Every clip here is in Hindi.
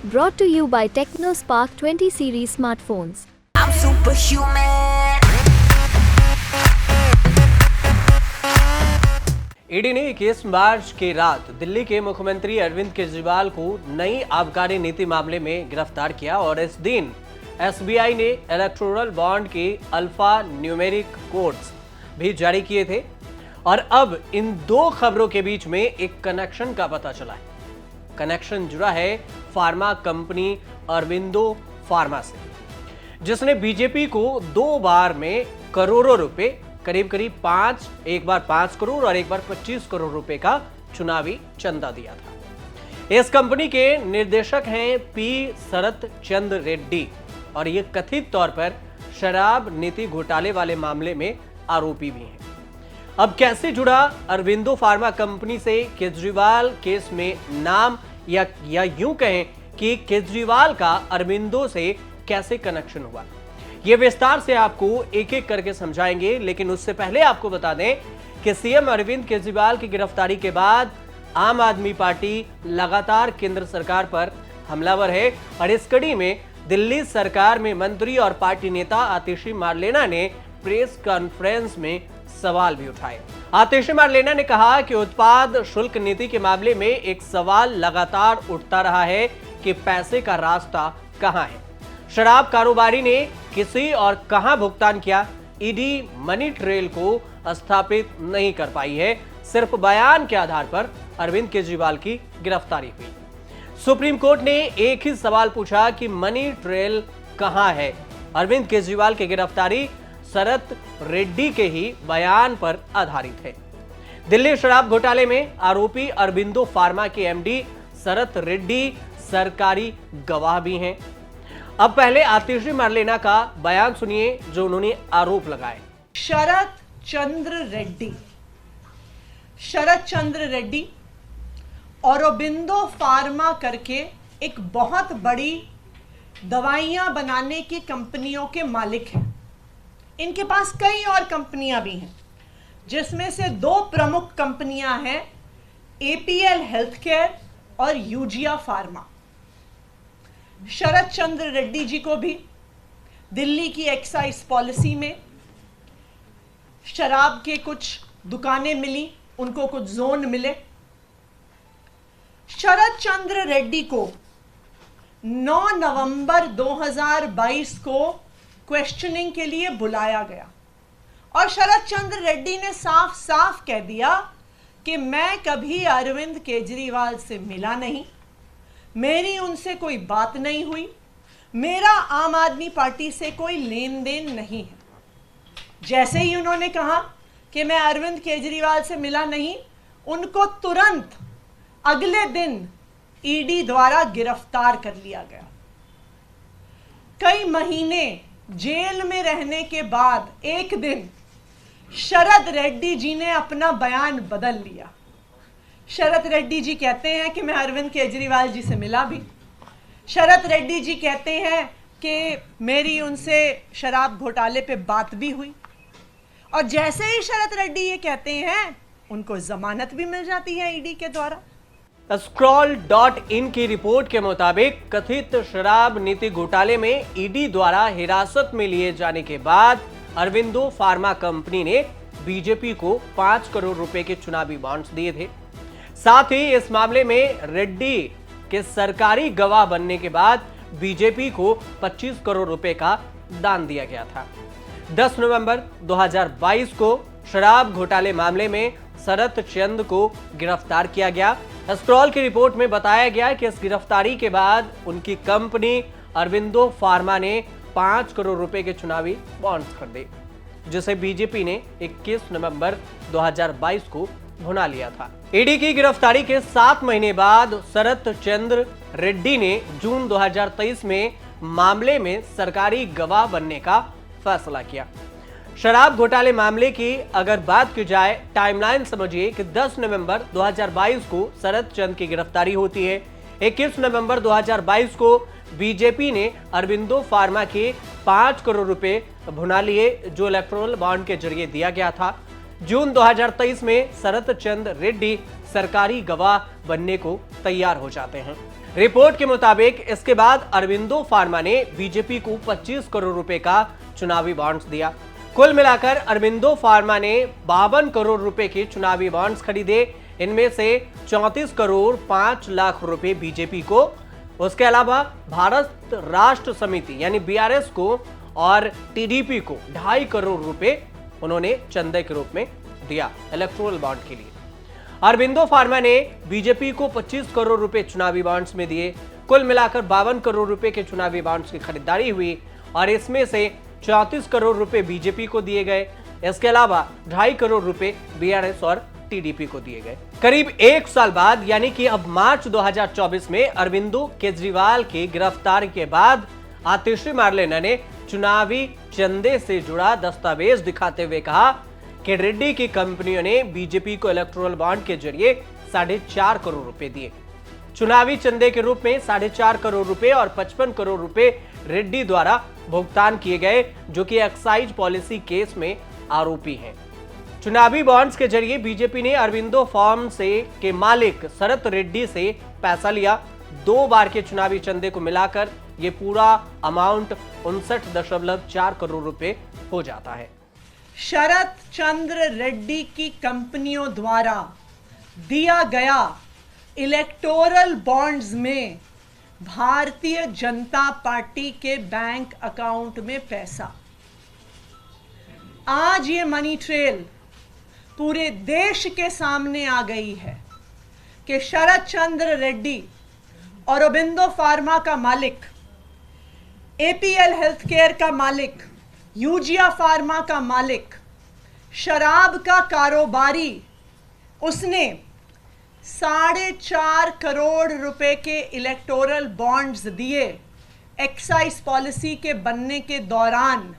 Brought to you by TechnoSpark 20 series smartphones. I'm superhuman. ED ने 21 मार्च की रात दिल्ली के मुख्यमंत्री अरविंद केजरीवाल को नई आबकारी नीति मामले में गिरफ्तार किया और इस दिन एसबीआई ने इलेक्टोरल बॉन्ड के अल्फा न्यूमेरिक कोड्स भी जारी किए थे। और अब इन दो खबरों के बीच में एक कनेक्शन का पता चला है। कनेक्शन जुड़ा है फार्मा कंपनी अरविंदो फार्मा से, जिसने बीजेपी को 2 बार में करोड़ों रुपए, करीब एक बार 5 करोड़ और एक बार 25 करोड़ रुपए का चुनावी चंदा दिया था। इस कंपनी के निर्देशक हैं पी शरत चंद्र रेड्डी और ये कथित तौर पर शराब नीति घोटाले वाले मामले में आरोपी भी हैं। अब कैसे जुड़ा अरविंदो फार्मा कंपनी से केजरीवाल केस में नाम, या यूं कहें कि केजरीवाल का अरविंदो से कैसे कनेक्शन हुआ, ये विस्तार से आपको एक एक करके समझाएंगे। लेकिन उससे पहले आपको बता दें कि सीएम अरविंद केजरीवाल की गिरफ्तारी के बाद आम आदमी पार्टी लगातार केंद्र सरकार पर हमलावर है और इस कड़ी में दिल्ली सरकार में मंत्री और पार्टी नेता आतिशी मारलेना ने प्रेस कॉन्फ्रेंस में सवाल भी उठाए। आतिशी मारलेना ने कहा कि उत्पाद शुल्क नीति के मामले में एक सवाल लगातार उठता रहा है कि पैसे का रास्ता कहां है। शराब कारोबारी ने किसी और कहां भुगतान किया, ईडी मनी ट्रेल को स्थापित नहीं कर पाई है। सिर्फ बयान के आधार पर अरविंद केजरीवाल की गिरफ्तारी हुई। सुप्रीम कोर्ट ने एक ही सवाल पूछा कि मनी ट्रेल कहां है। अरविंद केजरीवाल की गिरफ्तारी शरत रेड्डी के ही बयान पर आधारित है। दिल्ली शराब घोटाले में आरोपी अरविंदो फार्मा के एमडी शरत रेड्डी सरकारी गवाह भी हैं। अब पहले आतिशी मारलेना का बयान सुनिए जो उन्होंने आरोप लगाए। शरत चंद्र रेड्डी औरोबिंदो फार्मा करके एक बहुत बड़ी दवाइयां बनाने की कंपनियों के मालिक हैं। इनके पास कई और कंपनियां भी हैं, जिसमें से 2 प्रमुख कंपनियां हैं, एपीएल हेल्थकेयर और यूजिया फार्मा। शरत चंद्र रेड्डी जी को भी दिल्ली की एक्साइज पॉलिसी में शराब के कुछ दुकानें मिली, उनको कुछ जोन मिले। शरत चंद्र रेड्डी को 9 नवंबर 2022 को क्वेश्चनिंग के लिए बुलाया गया और शरत चंद्र रेड्डी ने साफ साफ कह दिया कि मैं कभी अरविंद केजरीवाल से मिला नहीं, मेरी उनसे कोई बात नहीं हुई, मेरा आम आदमी पार्टी से कोई लेन देन नहीं है। जैसे ही उन्होंने कहा कि मैं अरविंद केजरीवाल से मिला नहीं, उनको तुरंत अगले दिन ईडी द्वारा गिरफ्तार कर लिया गया। कई महीने जेल में रहने के बाद एक दिन शरत रेड्डी जी ने अपना बयान बदल लिया। शरत रेड्डी जी कहते हैं कि मैं अरविंद केजरीवाल जी से मिला भी। शरत रेड्डी जी कहते हैं कि मेरी उनसे शराब घोटाले पे बात भी हुई और जैसे ही शरत रेड्डी ये कहते हैं, उनको जमानत भी मिल जाती है ईडी के द्वारा। Scroll.in की रिपोर्ट के मुताबिक कथित शराब नीति घोटाले में ईडी द्वारा हिरासत में लिए जाने के बाद अरविंदो फार्मा कंपनी ने बीजेपी को 5 करोड़ रुपए के चुनावी बॉन्ड्स दिए थे। साथ ही इस मामले में रेड्डी के सरकारी गवाह बनने के बाद बीजेपी को 25 करोड़ रुपए का दान दिया गया था। 10 नवंबर 2022 को शराब घोटाले मामले में शरत चंद्र को गिरफ्तार किया गया। स्क्रॉल की रिपोर्ट में बताया गया कि इस गिरफ्तारी के बाद उनकी कंपनी अरविंदो फार्मा ने 5 करोड़ रुपए के चुनावी बॉन्ड्स खरीदे, जिसे बीजेपी ने 21 नवंबर 2022 को भुना लिया था। ईडी की गिरफ्तारी के 7 महीने बाद शरत चंद्र रेड्डी ने जून 2023 में मामले में सरकारी गवाह बनने का फैसला किया। शराब घोटाले मामले की अगर बात की जाए, टाइमलाइन समझिए कि 10 नवंबर 2022 को शरत चंद्र की गिरफ्तारी होती है। 21 नवंबर 2022 को बीजेपी ने अरविंदो फार्मा के 5 करोड़ रुपए भुना लिए, जो इलेक्टोरल बॉन्ड के जरिए दिया गया था। जून 2023 में शरत चंद्र रेड्डी सरकारी गवाह बनने को तैयार हो जाते हैं। रिपोर्ट के मुताबिक इसके बाद अरबिंदो फार्मा ने बीजेपी को 25 करोड़ रुपए का चुनावी बॉन्ड्स दिया। कुल मिलाकर अरबिंदो फार्मा ने 52 करोड़ रुपए के चुनावी बॉन्ड्स खरीदे। इनमें से 34 करोड़ 5 लाख रुपए बीजेपी को, उसके अलावा भारत राष्ट्र समिति यानी बीआरएस को और टीडीपी को 2.5 करोड़ रुपए उन्होंने चंदे के रूप में दिया इलेक्टोरल बॉन्ड के लिए। अरबिंदो फार्मा ने बीजेपी को 25 करोड़ रुपए चुनावी बॉन्ड्स में दिए। कुल मिलाकर 52 करोड़ रुपए के चुनावी बॉन्ड्स की खरीदारी हुई और इसमें से 34 करोड़ रुपए बीजेपी को दिए गए। इसके अलावा 2.5 करोड़ रुपए बीआरएस और टीडीपी को दिए गए। करीब एक साल बाद यानी कि अब मार्च 2024 में अरविंदो केजरीवाल की गिरफ्तारी के बाद आतिशी मार्लेना ने चुनावी चंदे से जुड़ा दस्तावेज दिखाते हुए कहा कि रेड्डी की कंपनियों ने बीजेपी को इलेक्टोरल बॉन्ड के जरिए 4.5 करोड़ रुपए दिए। चुनावी चंदे के रूप में 4.5 करोड़ रुपए और 55 करोड़ रुपए रेड्डी द्वारा भुगतान किए गए, जो कि एक्साइज पॉलिसी केस में आरोपी हैं। चुनावी बॉन्ड्स के जरिए बीजेपी ने अरबिंदो फार्म से के मालिक शरत रेड्डी से पैसा लिया। 2 बार के चुनावी चंदे को मिलाकर ये पूरा अमाउंट 59.4 करोड़ रुपए हो जाता है। शरत चंद्र रेड्डी की कंपनियों द्वारा दिया गया इलेक्टोरल बॉन्ड्स में भारतीय जनता पार्टी के बैंक अकाउंट में पैसा। आज ये मनी ट्रेल पूरे देश के सामने आ गई है कि शरत चंद्र रेड्डी और अरबिंदो फार्मा का मालिक, एपीएल हेल्थ केयर का मालिक, यूजिया फार्मा का मालिक, शराब का कारोबारी, उसने 4.5 करोड़ रुपए के इलेक्टोरल बॉन्ड्स दिए एक्साइज पॉलिसी के बनने के दौरान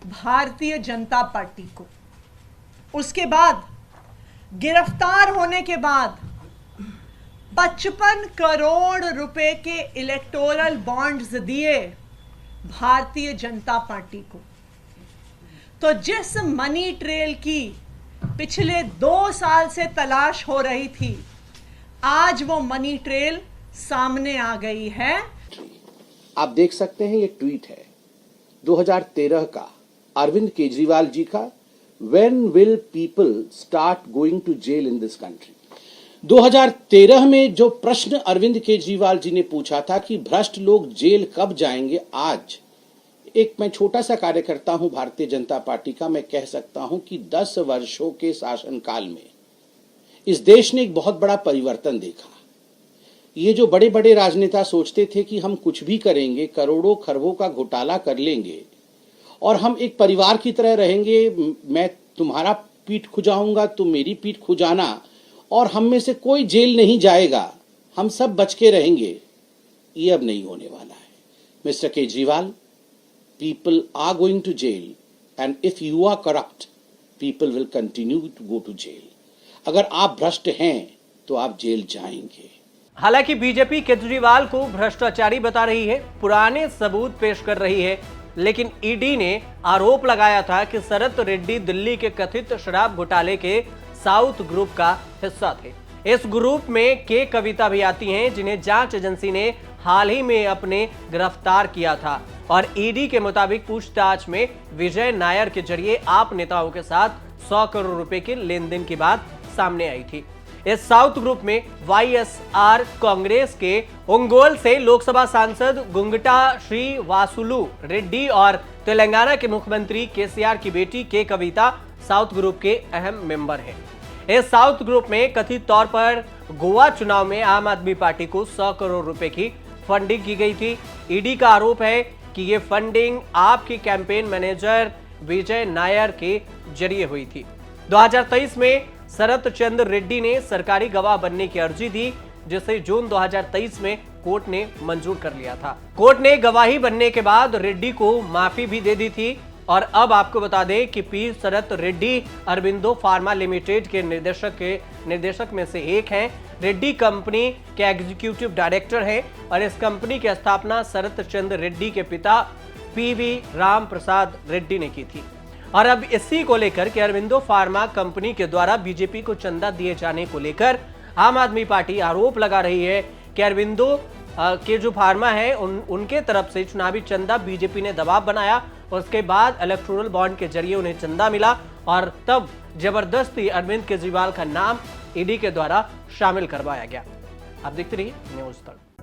भारतीय जनता पार्टी को। उसके बाद गिरफ्तार होने के बाद 55 करोड़ रुपए के इलेक्टोरल बॉन्ड्स दिए भारतीय जनता पार्टी को। तो जिस मनी ट्रेल की पिछले 2 साल से तलाश हो रही थी, आज वो मनी ट्रेल सामने आ गई है। आप देख सकते हैं, ये ट्वीट है 2013 का अरविंद केजरीवाल जी का, When will people start going to jail in this country? 2013 में जो प्रश्न अरविंद केजरीवाल जी ने पूछा था कि भ्रष्ट लोग जेल कब जाएंगे, आज एक मैं छोटा सा कार्यकर्ता हूं भारतीय जनता पार्टी का, मैं कह सकता हूं कि 10 वर्षों के शासनकाल में इस देश ने एक बहुत बड़ा परिवर्तन देखा। ये जो बड़े बड़े राजनेता सोचते थे कि हम कुछ भी करेंगे, करोड़ों खरबों का घोटाला कर लेंगे और हम एक परिवार की तरह रहेंगे, मैं तुम्हारा पीठ खुजाऊंगा, तुम मेरी पीठ खुजाना, और हम में से कोई जेल नहीं जाएगा, हम सब बच के रहेंगे, ये अब नहीं होने वाला है। Mister Kejriwal, people are going to jail and if you are corrupt, people will continue to go to jail. अगर आप भ्रष्ट हैं तो आप जेल जाएंगे। हालांकि बीजेपी केजरीवाल को भ्रष्टाचारी बता रही है, पुराने सबूत पेश कर रही है, लेकिन ईडी ने आरोप लगाया था कि शरत रेड्डी दिल्ली के कथित शराब घोटाले के साउथ ग्रुप का हिस्सा थे। इस ग्रुप में के कविता भी आती हैं, जिन्हें जांच एजेंसी ने हाल ही में अपने गिरफ्तार किया था और ईडी के मुताबिक पूछताछ में विजय नायर के जरिए आप नेताओं के साथ 100 करोड़ रुपए के लेन देन की बात सामने आई थी। इस साउथ ग्रुप में वाईएसआर कांग्रेस के ओंगोल से लोकसभा सांसद गुंगटा श्री वासुलु रेड्डी और तेलंगाना के मुख्यमंत्री केसीआर की बेटी के कविता साउथ ग्रुप के अहम मेंबर हैं। इस साउथ ग्रुप में कथित तौर पर गोवा चुनाव में आम आदमी पार्टी को 100 करोड़ रुपए की फंडिंग की गई थी। ईडी का आरोप है कि यह फंडिंग आपके कैंपेन मैनेजर विजय नायर के जरिए हुई थी। 2023 में शरत चंद्र रेड्डी ने सरकारी गवाह बनने की अर्जी दी, जिसे जून 2023 में कोर्ट ने मंजूर कर लिया था। कोर्ट ने गवाही बनने के बाद रेड्डी को माफी भी दे दी थी। और अब आपको बता दें कि पी शरत रेड्डी अरबिंदो फार्मा लिमिटेड के निर्देशक में से एक हैं। रेड्डी कंपनी के एग्जीक्यूटिव डायरेक्टर हैं और इस कंपनी की स्थापना शरत चंद्र रेड्डी के पिता पीवी राम प्रसाद रेड्डी ने की थी। और अब इसी को लेकर के अरविंदो फार्मा कंपनी के द्वारा बीजेपी को चंदा दिए जाने को लेकर आम आदमी पार्टी आरोप लगा रही है कि अरविंदो के जो फार्मा है उनके तरफ से चुनावी चंदा बीजेपी ने दबाव बनाया, उसके बाद इलेक्टोरल बॉन्ड के जरिए उन्हें चंदा मिला और तब जबरदस्ती अरविंद केजरीवाल का नाम ईडी के द्वारा शामिल करवाया गया। आप देखते रहिए न्यूज़ तक।